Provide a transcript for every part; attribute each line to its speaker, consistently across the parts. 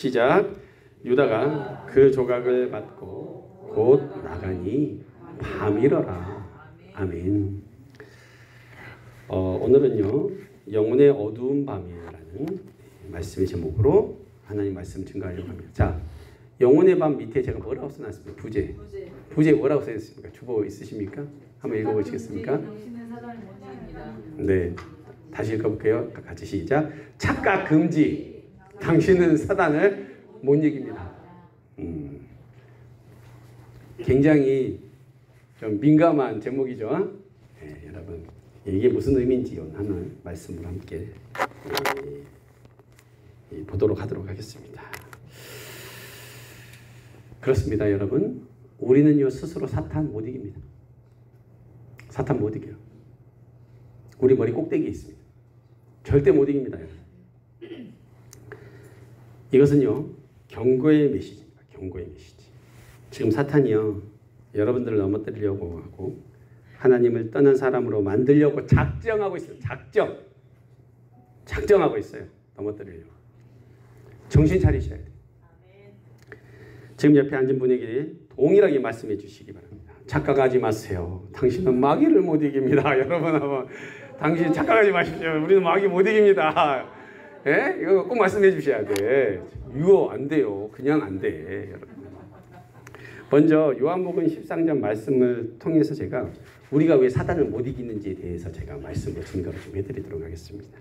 Speaker 1: 시작. 유다가 그 조각을 받고 곧 나가니 밤이러라. 아멘. 오늘은요 영혼의 어두운 밤이라는 말씀의 제목으로 하나님 말씀 증거하려고 합니다. 자, 영혼의 밤 밑에 제가 뭐라고 써놨습니까? 부제 뭐라고 써있습니까? 주보 있으십니까? 한번 읽어보시겠습니까? 네, 다시 읽어볼게요. 같이 시작. 착각 금지. 당신은 사단을 못 이깁니다. 굉장히 좀 민감한 제목이죠. 네, 여러분 이게 무슨 의미인지 하는 말씀을 함께 보도록 하도록 하겠습니다. 그렇습니다, 여러분. 우리는요 스스로 사탄 못 이깁니다. 사탄 못 이겨요. 우리 머리 꼭대기에 있습니다. 절대 못 이깁니다, 여러분. 이것은요 경고의 메시지입니다. 경고의 메시지. 지금 사탄이요 여러분들을 넘어뜨리려고 하고 하나님을 떠난 사람으로 만들려고 작정하고 있어요. 작정하고 있어요. 넘어뜨리려고. 정신 차리셔야 돼요. 지금 옆에 앉은 분에게 동일하게 말씀해 주시기 바랍니다. 착각하지 마세요. 당신은 마귀를 못 이깁니다. 여러분 한번 당신 착각하지 마십시오. 우리는 마귀 못 이깁니다. 예? 이거 꼭 말씀해 주셔야 돼. 이거 안 돼요. 그냥 안 돼. 여러분. 먼저 요한복음 13장 말씀을 통해서 제가 우리가 왜 사단을 못 이기는지에 대해서 제가 말씀으로 증거를 좀 해드리도록 하겠습니다.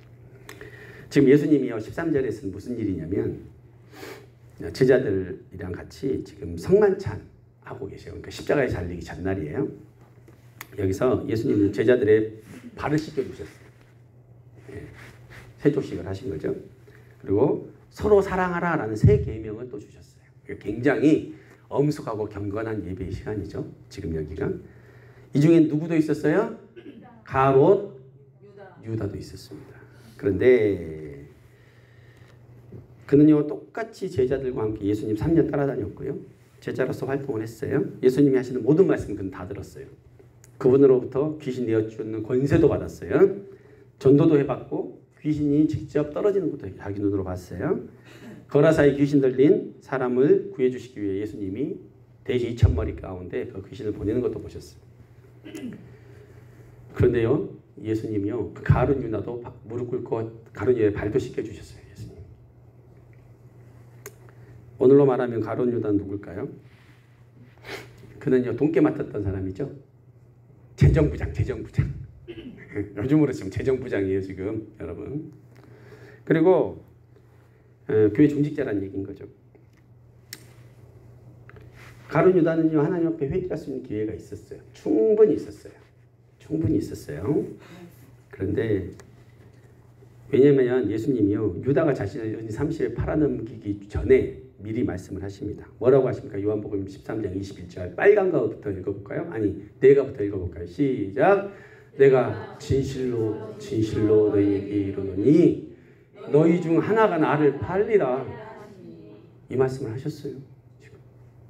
Speaker 1: 지금 예수님이요 13절에서는 무슨 일이냐면 제자들이랑 같이 지금 성만찬 하고 계세요. 그러니까 십자가에 달리기 전날이에요. 여기서 예수님은 제자들의 발을 씻겨주셨어요. 네, 세조식을 하신 거죠. 그리고 서로 사랑하라라는 새 계명을 또 주셨어요. 굉장히 엄숙하고 경건한 예배의 시간이죠. 지금 여기가. 이 중에 누구도 있었어요? 가롯, 유다도 있었습니다. 그런데 그는요 똑같이 제자들과 함께 예수님 3년 따라다녔고요. 제자로서 활동을 했어요. 예수님이 하시는 모든 말씀 그는 다 들었어요. 그분으로부터 귀신 내어주는 권세도 받았어요. 전도도 해봤고 귀신이 직접 떨어지는 것도 자기 눈으로 봤어요. 거라사의 귀신 들린 사람을 구해주시기 위해 예수님이 돼지 2,000마리 가운데 그 귀신을 보내는 것도 보셨어요. 그런데요 예수님이요 그 가룟 유다도 무릎 꿇고 가룟 유다의 발도 씻겨주셨어요. 예수님. 오늘로 말하면 가룟 유다는 누굴까요? 그는요 돈깨 맡았던 사람이죠. 재정부장. 요즘으로 지금 재정부장이에요 지금 여러분. 그리고 교회 중직자라는 얘기인 거죠. 가룟 유다는요 하나님 앞에 회개할 수 있는 기회가 있었어요. 충분히 있었어요. 그런데 왜냐면 예수님이요 유다가 자신을 30에 팔아넘기기 전에 미리 말씀을 하십니다. 뭐라고 하십니까? 요한복음 13장 21절 빨간 거부터 읽어볼까요? 아니 내가부터 읽어볼까요? 시작. 내가 진실로 너희에게 이르노니 너희 중 하나가 나를 팔리라. 이 말씀을 하셨어요. 지금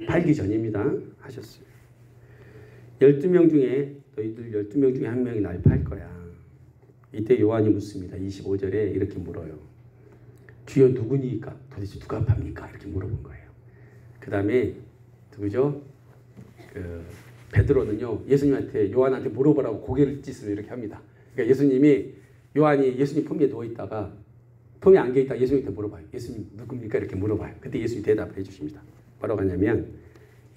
Speaker 1: 팔기 전입니다. 하셨어요. 12명 중에 너희들 12명 중에 한 명이 날 팔 거야. 이때 요한이 묻습니다. 25절에 이렇게 물어요. 주여 누구니까? 도대체 누가 팝니까? 이렇게 물어본 거예요. 그 다음에 누구죠? 베드로는요 예수님한테 요한한테 물어보라고 고개를 짓을 이렇게 합니다. 그러니까 요한이 예수님 품에 누워있다가 품에 안겨있다가 예수님한테 물어봐요. 예수님 누굽니까? 이렇게 물어봐요. 그때 예수님이 대답을 해주십니다. 뭐라고 하냐면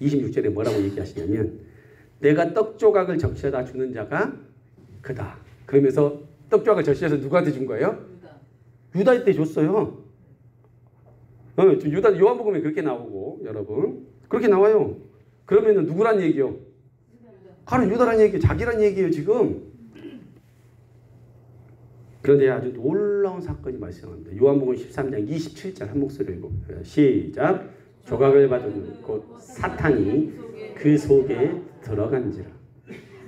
Speaker 1: 26절에 뭐라고 얘기하시냐면 내가 떡조각을 적셔다 주는 자가 그다. 그러면서 떡조각을 적셔서 누구한테 준 거예요? 유다한테 줬어요. 유다 요한복음에 그렇게 나오고 여러분 그렇게 나와요. 그러면은 누구란 얘기요? 가룟 유다란 얘기예요. 자기란 얘기예요 지금. 그런데 아주 놀라운 사건이 발생합니다. 요한복음 13장 27절 한 목소리로 읽어볼게요. 시작. 조각을 받은 곧 사탄이 그 속에 들어간지라.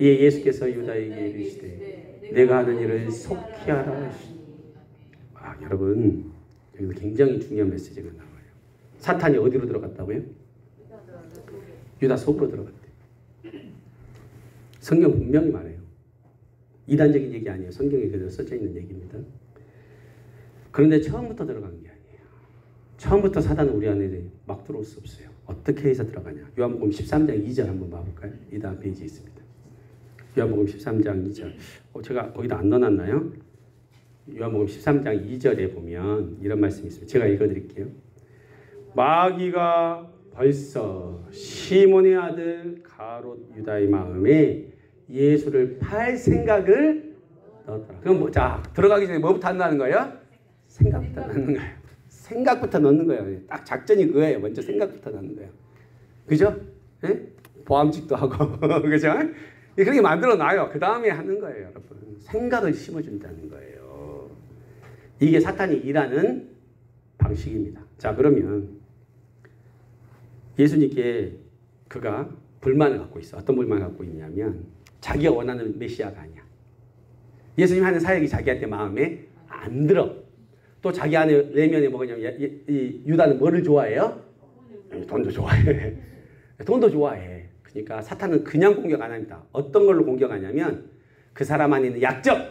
Speaker 1: 이에 예수께서 유다에게 이르시되 내가 하는 일을 속히 하라 하시니. 여러분 여기서 굉장히 중요한 메시지가 나와요. 사탄이 어디로 들어갔다고요? 유다 속으로 들어갔대. 성경 분명히 말해요. 이단적인 얘기 아니에요. 성경에 그대로 써져 있는 얘기입니다. 그런데 처음부터 들어간 게 아니에요. 처음부터 사단은 우리 안에 막 들어올 수 없어요. 어떻게 해서 들어가냐. 요한복음 13장 2절 한번 봐볼까요? 이 다음 페이지에 있습니다. 요한복음 13장 2절. 제가 거기다 안 넣어놨나요? 요한복음 13장 2절에 보면 이런 말씀이 있습니다. 제가 읽어드릴게요. 마귀가 벌써 시몬의 아들 가롯 유다의 마음에 예수를 팔 생각을 넣었더라. 그럼 자, 들어가기 전에 뭐부터 한다는 거예요? 생각부터 넣는 거예요. 생각부터 넣는 거예요. 딱 작전이 그거예요. 먼저 생각부터 넣는 거예요. 그죠? 예? 보암직도 하고 그죠? 그렇게 만들어 놔요. 그 다음에 하는 거예요, 여러분. 생각을 심어준다는 거예요. 이게 사탄이 일하는 방식입니다. 자, 그러면 예수님께 그가 불만을 갖고 있어. 어떤 불만을 갖고 있냐면 자기가 원하는 메시아가 아니야. 예수님 하는 사역이 자기한테 마음에 안 들어. 또 자기 안에 내면에 뭐냐면 이 유다는 뭐를 좋아해요? 돈도 좋아해. 돈도 좋아해. 그러니까 사탄은 그냥 공격 안 합니다. 어떤 걸로 공격하냐면 그 사람 안에 있는 약점,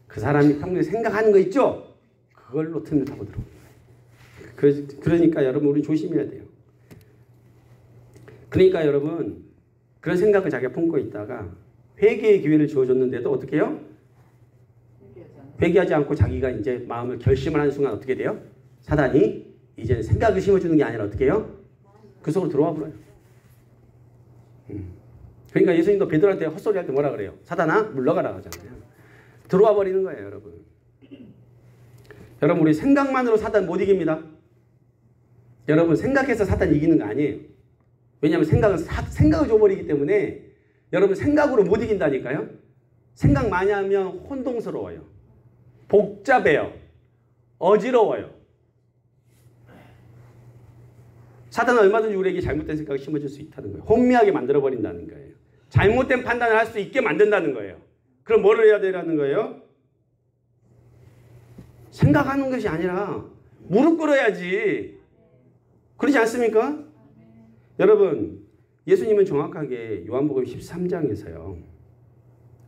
Speaker 1: 그 사람이 평소에 생각하는 거 있죠? 그걸로 틈을 타고 들어오는 거예요. 그러니까 여러분 우리 조심해야 돼요. 그러니까 여러분 그런 생각을 자기가 품고 있다가 회개의 기회를 주어줬는데도 어떻게 해요? 회개하지 않고 자기가 이제 마음을 결심을 하는 순간 어떻게 돼요? 사단이 이제는 생각을 심어주는 게 아니라 어떻게 해요? 그 속으로 들어와 버려요. 그러니까 예수님도 베드로한테 헛소리 할 때 뭐라 그래요? 사단아 물러가라 하잖아요. 들어와 버리는 거예요, 여러분. 여러분 우리 생각만으로 사단 못 이깁니다. 여러분 생각해서 사단 이기는 거 아니에요. 왜냐하면 생각을 줘버리기 때문에 여러분 생각으로 못 이긴다니까요. 생각 많이 하면 혼동스러워요. 복잡해요. 어지러워요. 사단은 얼마든지 우리에게 잘못된 생각을 심어줄 수 있다는 거예요. 혼미하게 만들어버린다는 거예요. 잘못된 판단을 할 수 있게 만든다는 거예요. 그럼 뭐를 해야 되라는 거예요? 생각하는 것이 아니라 무릎 꿇어야지. 그렇지 않습니까? 여러분 예수님은 정확하게 요한복음 13장에서요.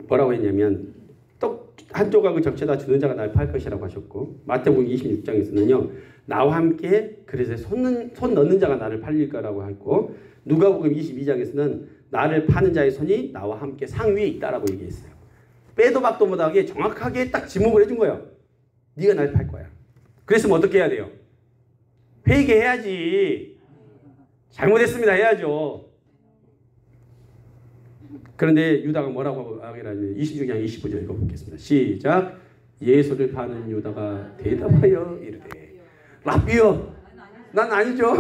Speaker 1: 뭐라고 했냐면 떡 한 조각을 적셔다 주는 자가 나를 팔 것이라고 하셨고 마태복음 26장에서는요. 나와 함께 그래서 손 넣는 자가 나를 팔릴 거라고 했고 누가복음 22장에서는 나를 파는 자의 손이 나와 함께 상 위에 있다라고 얘기했어요. 빼도 박도 못하게 정확하게 딱 지목을 해준 거예요. 네가 날 팔 거야. 그랬으면 어떻게 해야 돼요? 회개해야지. 잘못했습니다 해야죠. 그런데 유다가 뭐라고 하기라면 26장 25절 읽어보겠습니다. 시작. 예수를 파는 유다가 대답하여 이르되 라비여 난 아니죠.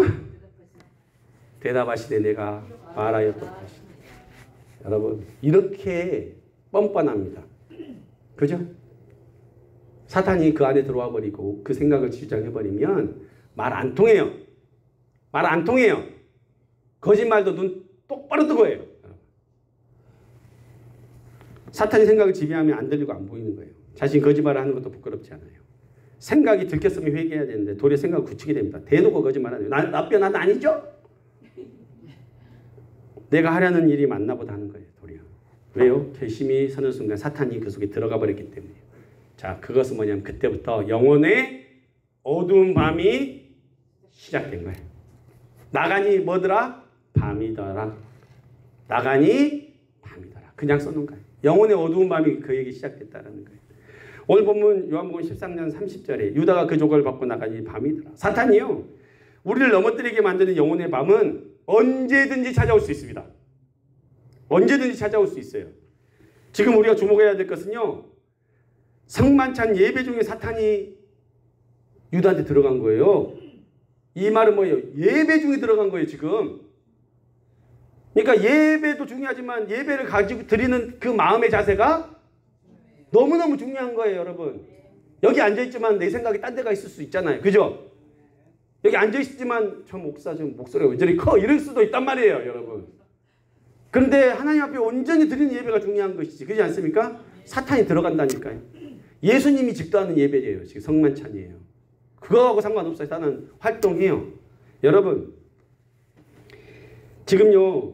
Speaker 1: 대답하시되 내가 말하였도다. 여러분 이렇게 뻔뻔합니다. 그죠? 사탄이 그 안에 들어와 버리고 그 생각을 주장해버리면 말 안 통해요. 말 안 통해요. 거짓말도 눈 똑바로 뜨고 해요. 사탄이 생각을 지배하면 안 들리고 안 보이는 거예요. 자신 거짓말을 하는 것도 부끄럽지 않아요. 생각이 들켰으면 회개해야 되는데 도리어 생각을 굳히게 됩니다. 대놓고 거짓말하네요. 나뼈 난 아니죠? 내가 하려는 일이 맞나 보다 하는 거예요. 도리어. 왜요? 결심이 서는 순간 사탄이 그 속에 들어가 버렸기 때문이에요. 자, 그것은 뭐냐면 그때부터 영혼의 어두운 밤이 시작된 거예요. 나가니 뭐더라? 밤이더라. 나가니 밤이더라. 그냥 써놓은 거예요. 영혼의 어두운 밤이 그에게 시작됐다는 거예요. 오늘 본문 요한복음 13장 30절에 유다가 그 조각을 받고 나가니 밤이더라. 사탄이요. 우리를 넘어뜨리게 만드는 영혼의 밤은 언제든지 찾아올 수 있습니다. 언제든지 찾아올 수 있어요. 지금 우리가 주목해야 될 것은요. 성만찬 예배 중에 사탄이 유다한테 들어간 거예요. 이 말은 뭐예요? 예배 중에 들어간 거예요, 지금. 그러니까 예배도 중요하지만 예배를 가지고 드리는 그 마음의 자세가 너무너무 중요한 거예요, 여러분. 여기 앉아있지만 내 생각이 딴 데가 있을 수 있잖아요. 그죠? 여기 앉아있지만 저 목사 좀 목소리가 왜 저리 커? 이럴 수도 있단 말이에요, 여러분. 그런데 하나님 앞에 온전히 드리는 예배가 중요한 것이지. 그렇지 않습니까? 사탄이 들어간다니까요. 예수님이 집도하는 예배예요. 지금 성만찬이에요. 그거하고 상관없어요. 사탄은 활동해요. 여러분, 지금요.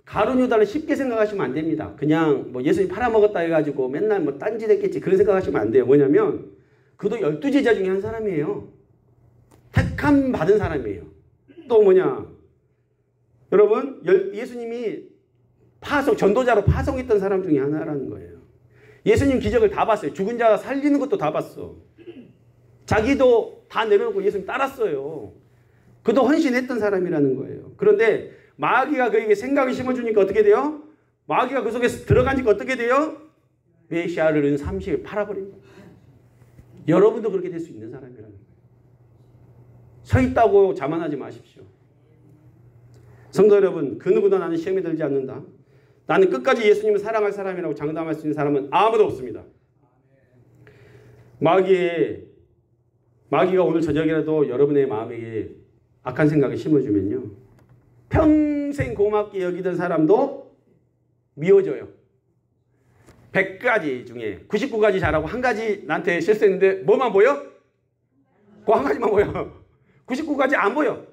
Speaker 1: 가룟 유다를 쉽게 생각하시면 안 됩니다. 그냥 뭐 예수님 팔아먹었다 해가지고 맨날 뭐 딴짓 했겠지 그런 생각하시면 안 돼요. 뭐냐면 그도 12제자 중에 한 사람이에요. 택함 받은 사람이에요. 또 뭐냐? 여러분, 예수님이 전도자로 파송했던 사람 중에 하나라는 거예요. 예수님 기적을 다 봤어요. 죽은 자 살리는 것도 다 봤어. 자기도 다 내려놓고 예수님 따랐어요. 그도 헌신했던 사람이라는 거예요. 그런데 마귀가 그에게 생각을 심어주니까 어떻게 돼요? 마귀가 그 속에 들어가니까 어떻게 돼요? 메시아를 은 30에 팔아버린 거예요. 여러분도 그렇게 될 수 있는 사람이라는 거예요. 서 있다고 자만하지 마십시오. 성도 여러분, 그 누구도 나는 시험에 들지 않는다. 나는 끝까지 예수님을 사랑할 사람이라고 장담할 수 있는 사람은 아무도 없습니다. 마귀가 오늘 저녁이라도 여러분의 마음에 악한 생각을 심어주면요, 평생 고맙게 여기던 사람도 미워져요. 100가지 중에 99가지 잘하고 한 가지 나한테 실수했는데 뭐만 보여? 그 한 가지만 보여. 99가지 안 보여.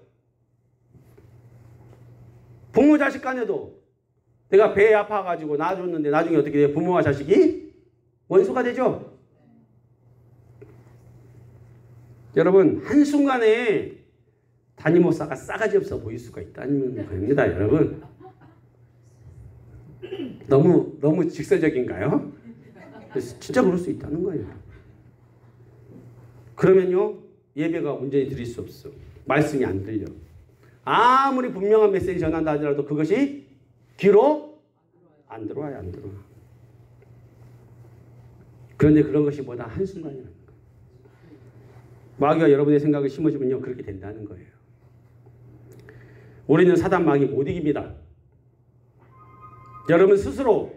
Speaker 1: 부모 자식 간에도 내가 배에 아파가지고 낳아줬는데 나중에 어떻게 돼요? 부모와 자식이 원수가 되죠. 여러분, 한순간에 담임 목사가 싸가지 없어 보일 수가 있다는 겁니다. 여러분, 너무 직설적인가요? 진짜 그럴 수 있다는 거예요. 그러면요, 예배가 온전히 드릴 수 없어. 말씀이 안 들려. 아무리 분명한 메시지 전한다 하더라도 그것이 귀로 안 들어와요. 안 들어와. 그런데 그런 것이 뭐다? 한순간이라는 거예요. 마귀가 여러분의 생각을 심어주면요, 그렇게 된다는 거예요. 우리는 사단 마귀 못 이깁니다. 여러분 스스로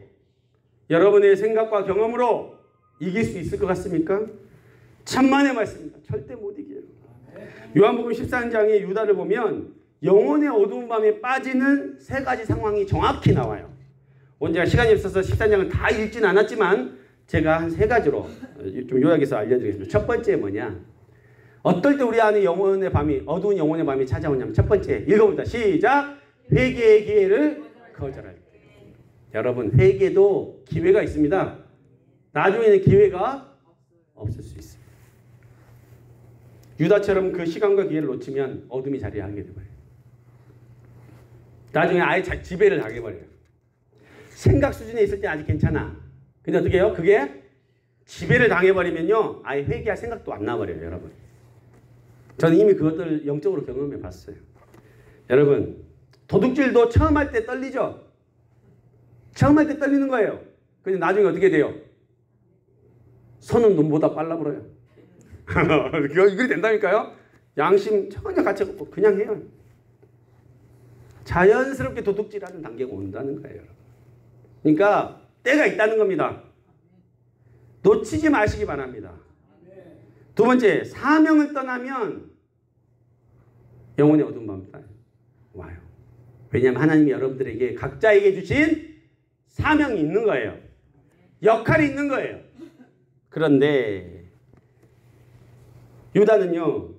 Speaker 1: 여러분의 생각과 경험으로 이길 수 있을 것 같습니까? 천만의 말씀입니다. 절대 못 이겨요. 요한복음 14장의 유다를 보면 영혼의 어두운 밤에 빠지는 세 가지 상황이 정확히 나와요. 오늘 제가 시간이 없어서 14장을 다 읽지는 않았지만 제가 한 세 가지로 좀 요약해서 알려드리겠습니다. 첫 번째 뭐냐? 어떨 때 우리 안에 영혼의 밤이, 어두운 영혼의 밤이 찾아오냐면, 첫 번째 읽어봅니다. 시작! 회개의 기회를 거절할 때. 여러분, 회개도 기회가 있습니다. 나중에는 기회가 없을 수 있습니다. 유다처럼 그 시간과 기회를 놓치면 어둠이 자리하게 되어요. 나중에 아예 지배를 당해버려요. 생각 수준에 있을 때 아직 괜찮아. 근데 어떻게 해요? 그게 지배를 당해버리면요, 아예 회개할 생각도 안 나버려요. 여러분, 저는 이미 그것들 영적으로 경험해 봤어요. 여러분, 도둑질도 처음 할 때 떨리죠? 처음 할 때 떨리는 거예요. 근데 나중에 어떻게 돼요? 손은 눈보다 빨라 불어요. 이게 된다니까요? 양심 전혀 가치 없고 그냥 해요. 자연스럽게 도둑질하는 단계가 온다는 거예요. 그러니까 때가 있다는 겁니다. 놓치지 마시기 바랍니다. 두 번째, 사명을 떠나면 영혼의 어두운 밤이 와요. 왜냐하면 하나님이 여러분들에게 각자에게 주신 사명이 있는 거예요. 역할이 있는 거예요. 그런데 유다는요,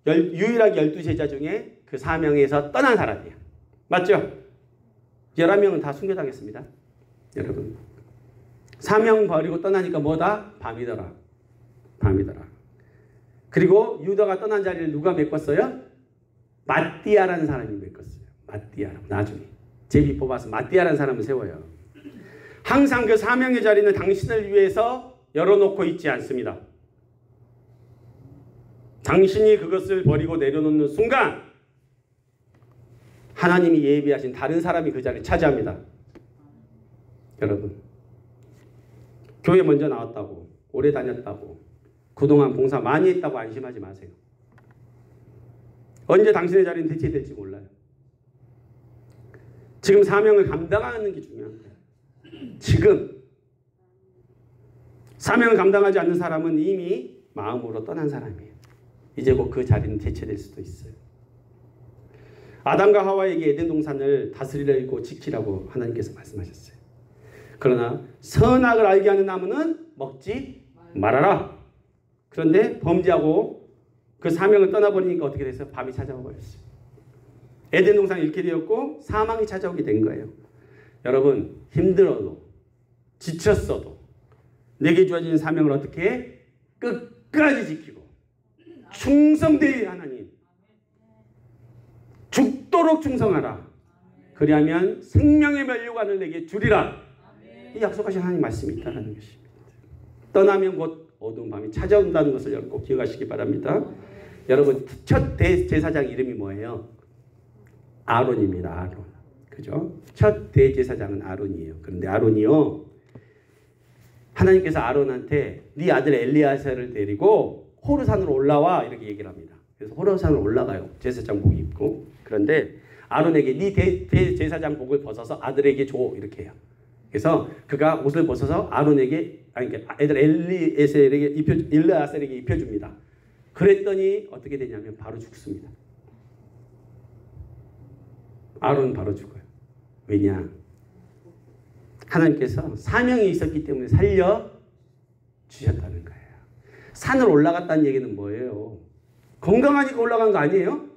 Speaker 1: 유일하게 12제자 중에 그 사명에서 떠난 사람이에요. 맞죠? 11명은 다 순교당했습니다. 여러분, 사명 버리고 떠나니까 뭐다? 밤이더라. 밤이더라. 그리고 유다가 떠난 자리를 누가 메꿨어요? 마띠아라는 사람이 메꿨어요. 마띠아. 나중에 제비 뽑아서 마띠아라는 사람을 세워요. 항상 그 사명의 자리는 당신을 위해서 열어놓고 있지 않습니다. 당신이 그것을 버리고 내려놓는 순간 하나님이 예비하신 다른 사람이 그 자리를 차지합니다. 여러분, 교회 먼저 나왔다고, 오래 다녔다고, 그동안 봉사 많이 했다고 안심하지 마세요. 언제 당신의 자리는 대체될지 몰라요. 지금 사명을 감당하는 게 중요한 거예요. 지금 사명을 감당하지 않는 사람은 이미 마음으로 떠난 사람이에요. 이제 곧 그 자리는 대체될 수도 있어요. 아담과 하와에게 에덴 동산을 다스리라고 지키라고 하나님께서 말씀하셨어요. 그러나 선악을 알게 하는 나무는 먹지 말아라. 그런데 범죄하고 그 사명을 떠나버리니까 어떻게 돼서 밤이 찾아와 버렸어요. 에덴 동산이 잃게 되었고 사망이 찾아오게 된 거예요. 여러분, 힘들어도 지쳤어도 내게 주어진 사명을 어떻게 해? 끝까지 지키고 충성되이 하나님, 죽도록 충성하라. 그리하면 생명의 면류관을 내게 주리라. 이 약속하신 하나님 말씀이 있다는 것입니다. 떠나면 곧 어두운 밤이 찾아온다는 것을 여러분 꼭 기억하시기 바랍니다. 여러분 첫 대제사장 이름이 뭐예요? 아론입니다. 아론. 그죠? 첫 대제사장은 아론이에요. 그런데 아론이요, 하나님께서 아론한테 네 아들 엘리야사를 데리고 호르산으로 올라와 이렇게 얘기를 합니다. 그래서 호르산으로 올라가요. 제사장복 입고. 그런데 아론에게 네 대제사장 복을 벗어서 아들에게 줘 이렇게 해요. 그래서 그가 옷을 벗어서 아론에게, 아니 그러니까 애들 엘리야셀에게 입혀줍니다. 그랬더니 어떻게 되냐면 바로 죽습니다. 아론은 바로 죽어요. 왜냐? 하나님께서 사명이 있었기 때문에 살려주셨다는 거예요. 산을 올라갔다는 얘기는 뭐예요? 건강하니까 올라간 거 아니에요?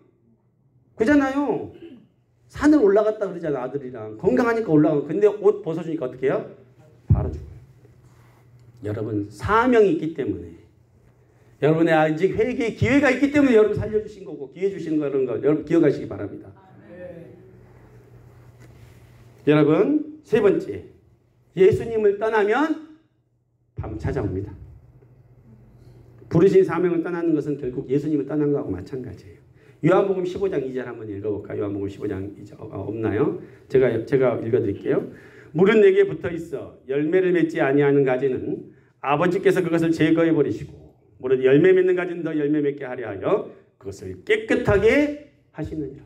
Speaker 1: 그잖아요. 산을 올라갔다 그러잖아, 아들이랑. 건강하니까 올라간 거. 근데 옷 벗어주니까 어떻게 해요? 바로 죽어요. 여러분, 사명이 있기 때문에, 여러분의 아직 회개의 기회가 있기 때문에 여러분 살려주신 거고 기회 주신 거라는 거 여러분 기억하시기 바랍니다. 여러분, 세 번째, 예수님을 떠나면 밤 찾아옵니다. 부르신 사명을 떠나는 것은 결국 예수님을 떠난 거하고 마찬가지예요. 요한복음 15장 2절 한번 읽어볼까요? 요한복음 15장 2절 없나요? 제가 읽어드릴게요. 물은 내게 붙어 있어 열매를 맺지 아니하는 가지는 아버지께서 그것을 제거해 버리시고, 물은 열매 맺는 가지는 더 열매 맺게 하려 하여 그것을 깨끗하게 하시느니라.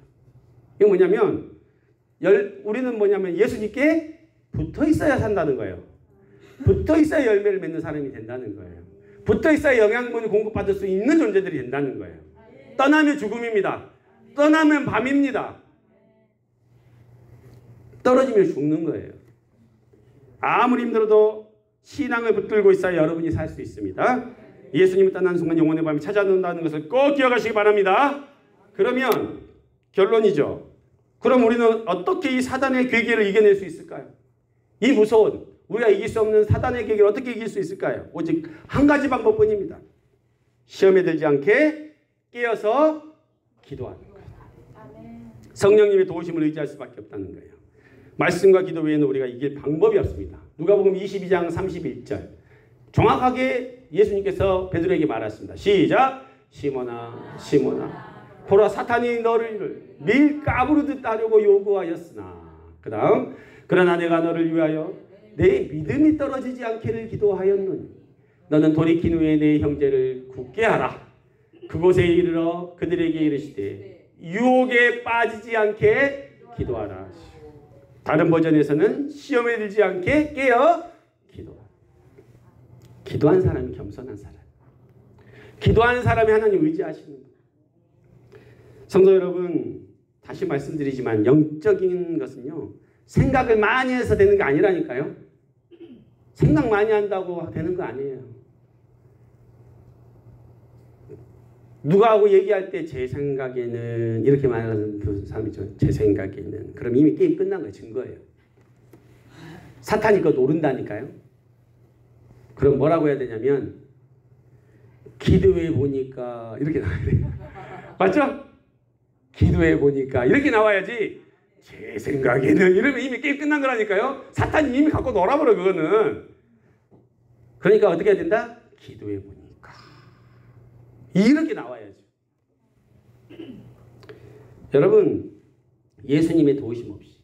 Speaker 1: 이게 뭐냐면, 우리는 뭐냐면 예수님께 붙어 있어야 산다는 거예요. 붙어 있어야 열매를 맺는 사람이 된다는 거예요. 붙어 있어야 영양분을 공급받을 수 있는 존재들이 된다는 거예요. 떠나면 죽음입니다. 떠나면 밤입니다. 떨어지면 죽는 거예요. 아무리 힘들어도 신앙을 붙들고 있어야 여러분이 살 수 있습니다. 예수님을 떠나는 순간 영혼의 밤이 찾아온다는 것을 꼭 기억하시기 바랍니다. 그러면 결론이죠. 그럼 우리는 어떻게 이 사단의 괴계를 이겨낼 수 있을까요? 이 무서운, 우리가 이길 수 없는 사단의 괴계를 어떻게 이길 수 있을까요? 오직 한 가지 방법뿐입니다. 시험에 들지 않게 깨어서 기도하는 거예요. 성령님의 도우심을 의지할 수밖에 없다는 거예요. 말씀과 기도 외에는 우리가 이길 방법이 없습니다. 누가복음 22장 31절. 정확하게 예수님께서 베드로에게 말했습니다. 시작! 시몬아, 시몬아, 보라 사탄이 너를 밀가부르듯 따르고 요구하였으나, 그 다음, 그러나 내가 너를 위하여 내 믿음이 떨어지지 않기를 기도하였노니 너는 돌이킨 후에 내 형제를 굳게 하라. 그곳에 이르러 그들에게 이르시되 유혹에 빠지지 않게 기도하라. 다른 버전에서는 시험에 들지 않게 깨어 기도하라. 기도한 사람이 겸손한 사람. 기도하는 사람이 하나님 의지하시는 거예요. 성도 여러분, 다시 말씀드리지만 영적인 것은요, 생각을 많이 해서 되는 게 아니라니까요. 생각 많이 한다고 되는 거 아니에요. 누구하고 얘기할 때 제 생각에는 이렇게 말하는 그 사람이죠. 제 생각에는. 그럼 이미 게임 끝난 거예요. 증거예요. 사탄이 그거 노른다니까요. 그럼 뭐라고 해야 되냐면 기도해 보니까 이렇게 나와야 돼요. 맞죠? 기도해 보니까 이렇게 나와야지 제 생각에는 이러면 이미 게임 끝난 거라니까요. 사탄이 이미 갖고 놀아버려 그거는. 그러니까 어떻게 해야 된다? 기도해 보니까 이렇게 나와야죠. 여러분, 예수님의 도우심 없이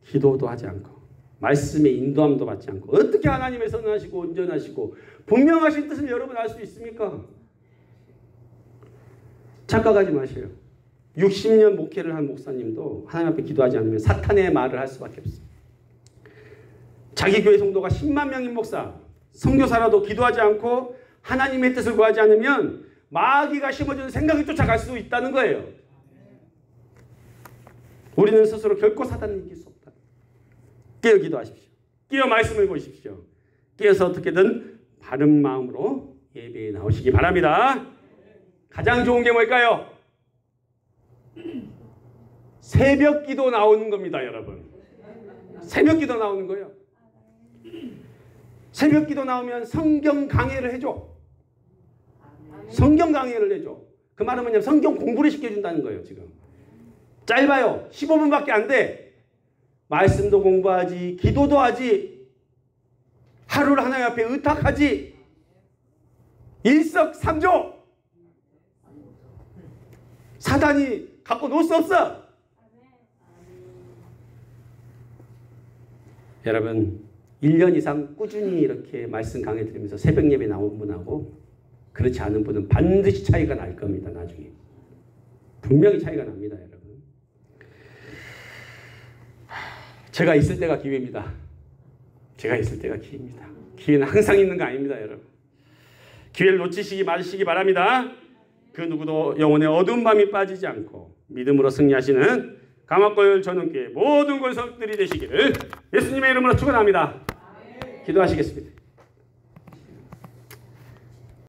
Speaker 1: 기도도 하지 않고 말씀의 인도함도 받지 않고 어떻게 하나님의 선하시고 온전하시고 분명하신 뜻을 여러분 알 수 있습니까? 착각하지 마세요. 60년 목회를 한 목사님도 하나님 앞에 기도하지 않으면 사탄의 말을 할 수밖에 없어요. 자기 교회 성도가 10만 명인 목사, 선교사라도 기도하지 않고 하나님의 뜻을 구하지 않으면 마귀가 심어주는 생각이 쫓아갈 수 있다는 거예요. 우리는 스스로 결코 사단을 이길 수 없다. 깨어 기도하십시오. 깨어 말씀을 보십시오. 깨어서 어떻게든 바른 마음으로 예배에 나오시기 바랍니다. 가장 좋은 게 뭘까요? 새벽 기도 나오는 겁니다, 여러분. 새벽 기도 나오는 거예요. 새벽 기도 나오면 성경 강해를 해줘. 성경 강해를 해줘. 그 말은 뭐냐면 성경 공부를 시켜준다는 거예요, 지금. 짧아요. 15분밖에 안 돼. 말씀도 공부하지, 기도도 하지, 하루를 하나님 앞에 의탁하지, 일석삼조. 사단이 갖고 놀 수 없어. 여러분 1년 이상 꾸준히 이렇게 말씀 강해 드리면서 새벽 예배 나온 분하고 그렇지 않은 분은 반드시 차이가 날 겁니다. 나중에 분명히 차이가 납니다. 여러분 제가 있을 때가 기회입니다. 제가 있을 때가 기회입니다. 기회는 항상 있는 거 아닙니다. 여러분 기회를 놓치시기 마시기 바랍니다. 그 누구도 영혼의 어두운 밤이 빠지지 않고 믿음으로 승리하시는 감학고열 전원교회 모든 권속들이 되시기를 예수님의 이름으로 축원합니다. 기도하시겠습니다.